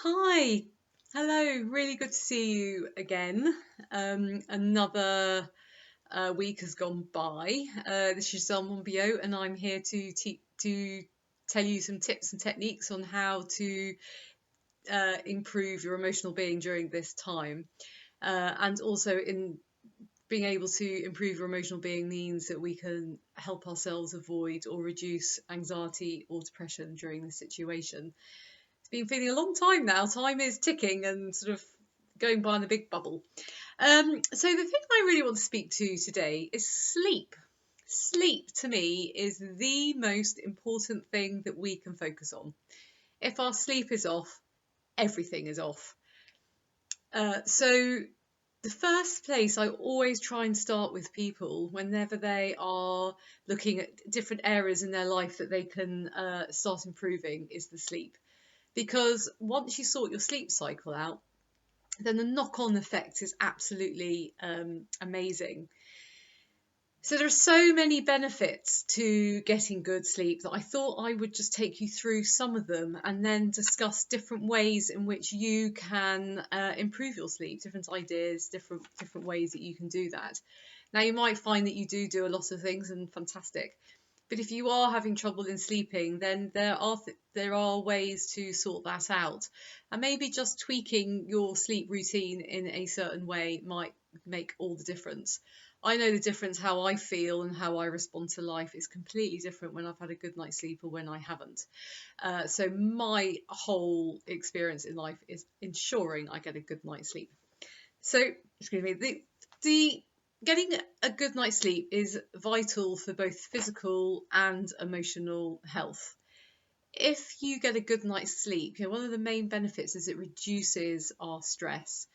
Hi, hello, really good to see you again. Another week has gone by. This is Giselle Monbiot, and I'm here to tell you some tips and techniques on how to improve your emotional being during this time. And also, in being able to improve your emotional being means that we can help ourselves avoid or reduce anxiety or depression during this situation. It's been feeling a long time now. Time is ticking and sort of going by in a big bubble. So the thing I really want to speak to today is sleep. Sleep to me is the most important thing that we can focus on. If our sleep is off, everything is off. So the first place I always try and start with people whenever they are looking at different areas in their life that they can start improving is the sleep. Because once you sort your sleep cycle out, then the knock-on effect is absolutely amazing. So there are so many benefits to getting good sleep that I thought I would just take you through some of them and then discuss different ways in which you can improve your sleep, different ideas, different ways that you can do that. Now you might find that you do a lot of things, and fantastic. But if you are having trouble in sleeping, then there are ways to sort that out, and maybe just tweaking your sleep routine in a certain way might make all the difference. I know the difference. How I feel and how I respond to life is completely different when I've had a good night's sleep or when I haven't. So my whole experience in life is ensuring I get a good night's sleep. So, excuse me, the getting a good night's sleep is vital for both physical and emotional health. If you get a good night's sleep, one of the main benefits is it reduces our stress.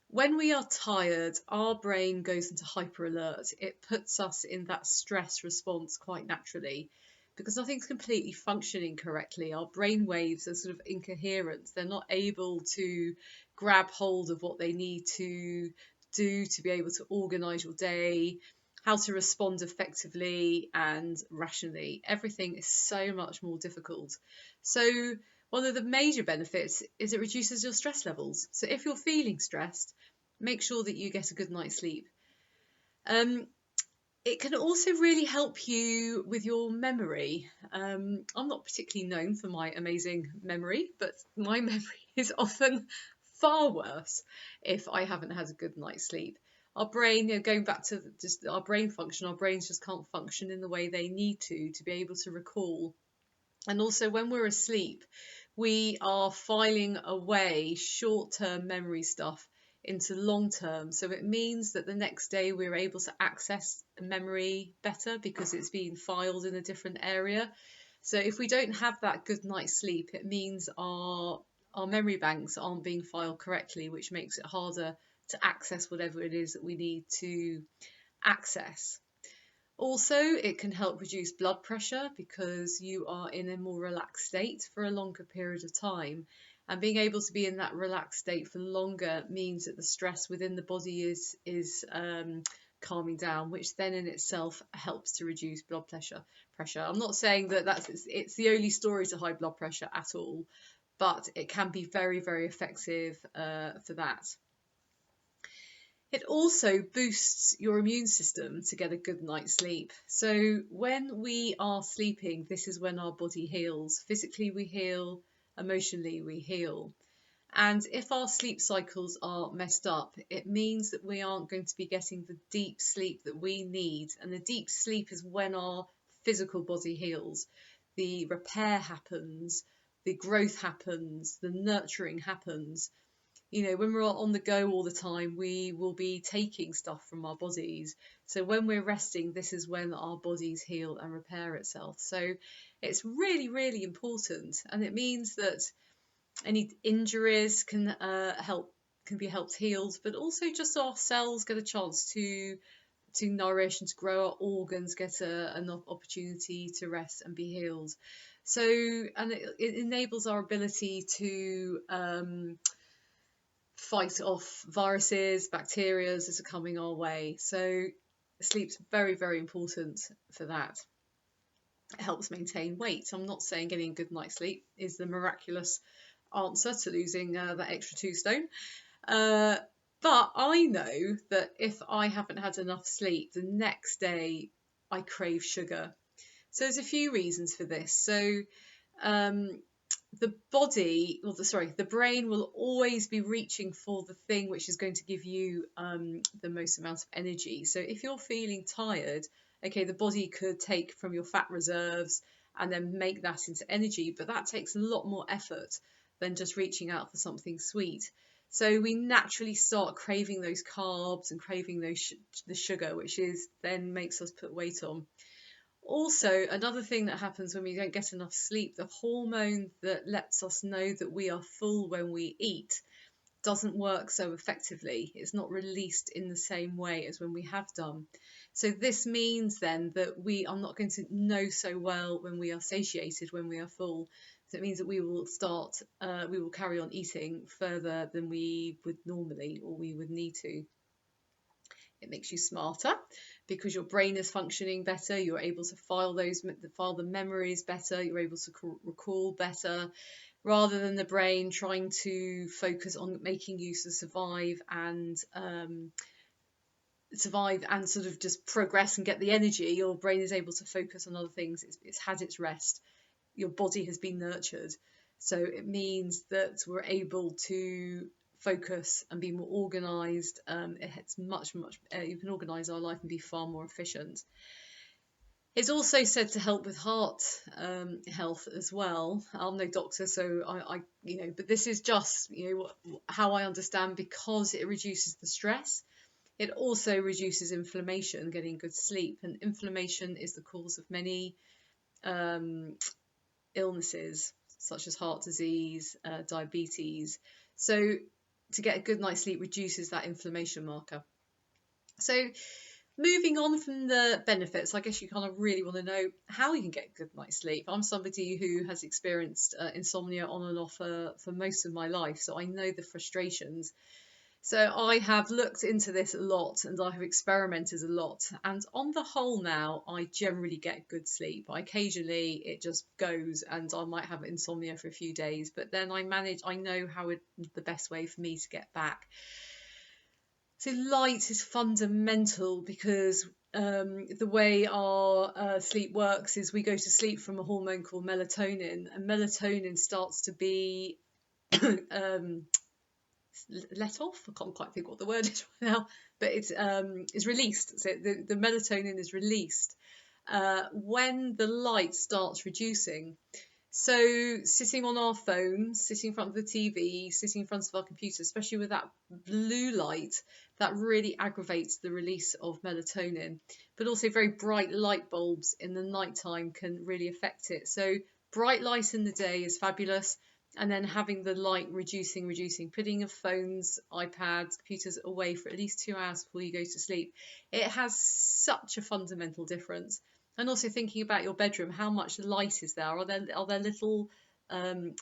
When we are tired, our brain goes into hyper alert. It puts us in that stress response quite naturally because nothing's completely functioning correctly. Our brain waves are sort of incoherent. They're not able to grab hold of what they need to do to be able to organize your day, how to respond effectively and rationally. Everything is so much more difficult. So, one of the major benefits is it reduces your stress levels. So, if you're feeling stressed, make sure that you get a good night's sleep. Um, it can also really help you with your memory. I'm not particularly known for my amazing memory, but my memory is often far worse if I haven't had a good night's sleep. Our brain, going back to just our brain function, our brains just can't function in the way they need to be able to recall. And also, when we're asleep, we are filing away short term memory stuff into long term. So it means that the next day we're able to access memory better because it's been filed in a different area. So if we don't have that good night's sleep, it means our memory banks aren't being filed correctly, which makes it harder to access whatever it is that we need to access. Also, it can help reduce blood pressure because you are in a more relaxed state for a longer period of time. And being able to be in that relaxed state for longer means that the stress within the body is calming down, which then in itself helps to reduce blood pressure. I'm not saying that it's the only story to high blood pressure at all, but it can be very effective for that. It also boosts your immune system to get a good night's sleep. So, when we are sleeping, this is when our body heals. Physically, we heal, emotionally, we heal. And if our sleep cycles are messed up, it means that we aren't going to be getting the deep sleep that we need. And the deep sleep is when our physical body heals. The repair happens, the growth happens, the nurturing happens. When we're on the go all the time, we will be taking stuff from our bodies. So when we're resting, this is when our bodies heal and repair itself. So it's really important, and it means that any injuries can be helped healed, but also just our cells get a chance to nourish and to grow. Our organs get an opportunity to rest and be healed. So, and it enables our ability to fight off viruses, bacteria that are coming our way. So sleep's very important for that. It helps maintain weight. I'm not saying getting a good night's sleep is the miraculous answer to losing that extra 2 stone. But I know that if I haven't had enough sleep, the next day I crave sugar. So there's a few reasons for this. So um, the body, or the brain will always be reaching for the thing which is going to give you the most amount of energy. So if you're feeling tired, okay, the body could take from your fat reserves and then make that into energy, but that takes a lot more effort than just reaching out for something sweet. So we naturally start craving those carbs and craving the sugar, which is then makes us put weight on. Also, another thing that happens when we don't get enough sleep, the hormone that lets us know that we are full when we eat doesn't work so effectively. It's not released in the same way as when we have done. So this means then that we are not going to know so well when we are satiated, when we are full. So it means that we will carry on eating further than we would normally or we would need to. It makes you smarter because your brain is functioning better. You're able to file the memories better. You're able to recall better, rather than the brain trying to focus on making you survive and sort of just progress and get the energy. Your brain is able to focus on other things. It's had its rest. Your body has been nurtured. So it means that we're able to focus and be more organized. It's much you can organize our life and be far more efficient. It's also said to help with heart health as well. I'm no doctor, so I but this is just how I understand, because it reduces the stress. It also reduces inflammation, getting good sleep, and inflammation is the cause of many illnesses such as heart disease, diabetes. So to get a good night's sleep reduces that inflammation marker. So moving on from the benefits, I guess you kind of really want to know how you can get a good night's sleep. I'm somebody who has experienced insomnia on and off for most of my life, so I know the frustrations. So I have looked into this a lot and I have experimented a lot, and on the whole now I generally get good sleep. Occasionally it just goes and I might have insomnia for a few days, but then I know the best way for me to get back. So light is fundamental because the way our sleep works is we go to sleep from a hormone called melatonin, and melatonin starts to be let off. I can't quite think what the word is right now, but it's is released. So the melatonin is released when the light starts reducing. So sitting on our phones, sitting in front of the TV, sitting in front of our computer, especially with that blue light, that really aggravates the release of melatonin. But also very bright light bulbs in the nighttime can really affect it. So bright light in the day is fabulous. And then having the light reducing, putting your phones, iPads, computers away for at least 2 hours before you go to sleep. It has such a fundamental difference. And also thinking about your bedroom, how much light is there? Are there little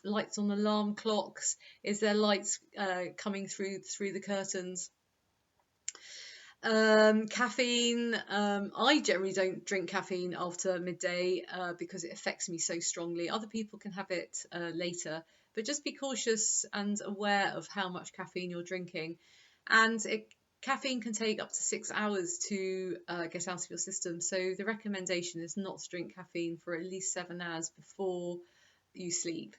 lights on alarm clocks? Is there lights coming through the curtains? Caffeine. I generally don't drink caffeine after midday because it affects me so strongly. Other people can have it later, but just be cautious and aware of how much caffeine you're drinking. And caffeine can take up to 6 hours to get out of your system. So the recommendation is not to drink caffeine for at least 7 hours before you sleep.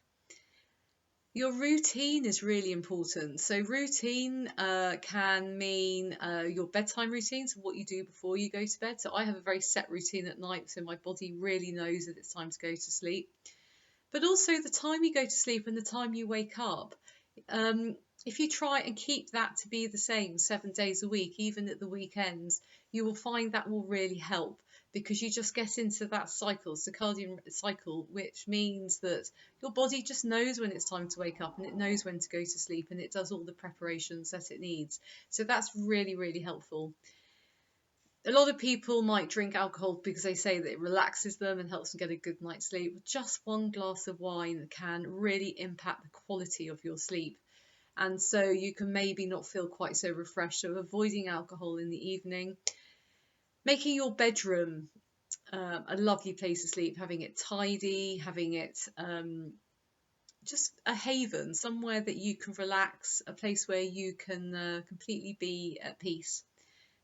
Your routine is really important. So routine can mean your bedtime routine, so what you do before you go to bed. So I have a very set routine at night, so my body really knows that it's time to go to sleep. But also the time you go to sleep and the time you wake up. If you try and keep that to be the same 7 days a week, even at the weekends, you will find that will really help, because you just get into that circadian cycle, which means that your body just knows when it's time to wake up and it knows when to go to sleep, and it does all the preparations that it needs. So that's really, really helpful. A lot of people might drink alcohol because they say that it relaxes them and helps them get a good night's sleep. Just one glass of wine can really impact the quality of your sleep. And so you can maybe not feel quite so refreshed. So avoiding alcohol in the evening. Making your bedroom a lovely place to sleep, having it tidy, having it just a haven, somewhere that you can relax, a place where you can completely be at peace.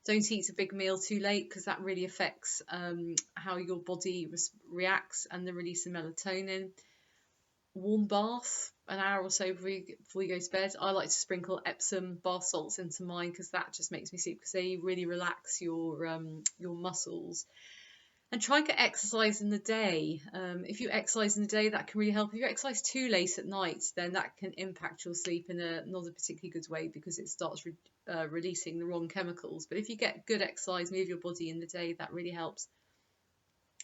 Don't eat a big meal too late, because that really affects how your body reacts and the release of melatonin. Warm bath an hour or so before you go to bed. I like to sprinkle Epsom bath salts into mine, because that just makes me sleep, because they really relax your muscles. And try and get exercise in the day. If you exercise in the day, that can really help. If you exercise too late at night, then that can impact your sleep in not a particularly good way, because it starts releasing the wrong chemicals. But if you get good exercise, move your body in the day, that really helps.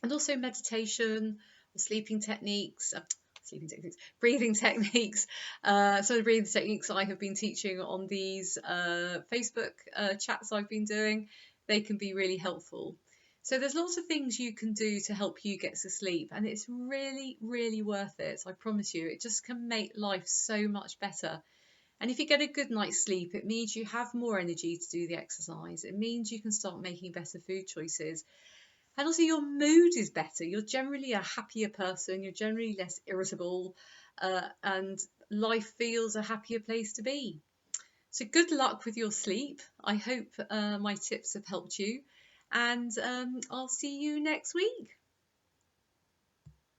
And also meditation, sleeping techniques, breathing techniques. So the breathing techniques I have been teaching on these Facebook chats I've been doing, they can be really helpful. So there's lots of things you can do to help you get to sleep, and it's really, really worth it. I promise you, it just can make life so much better. And if you get a good night's sleep, it means you have more energy to do the exercise. It means you can start making better food choices. And also your mood is better. You're generally a happier person. You're generally less irritable, and life feels a happier place to be. So good luck with your sleep. I hope my tips have helped you, and I'll see you next week.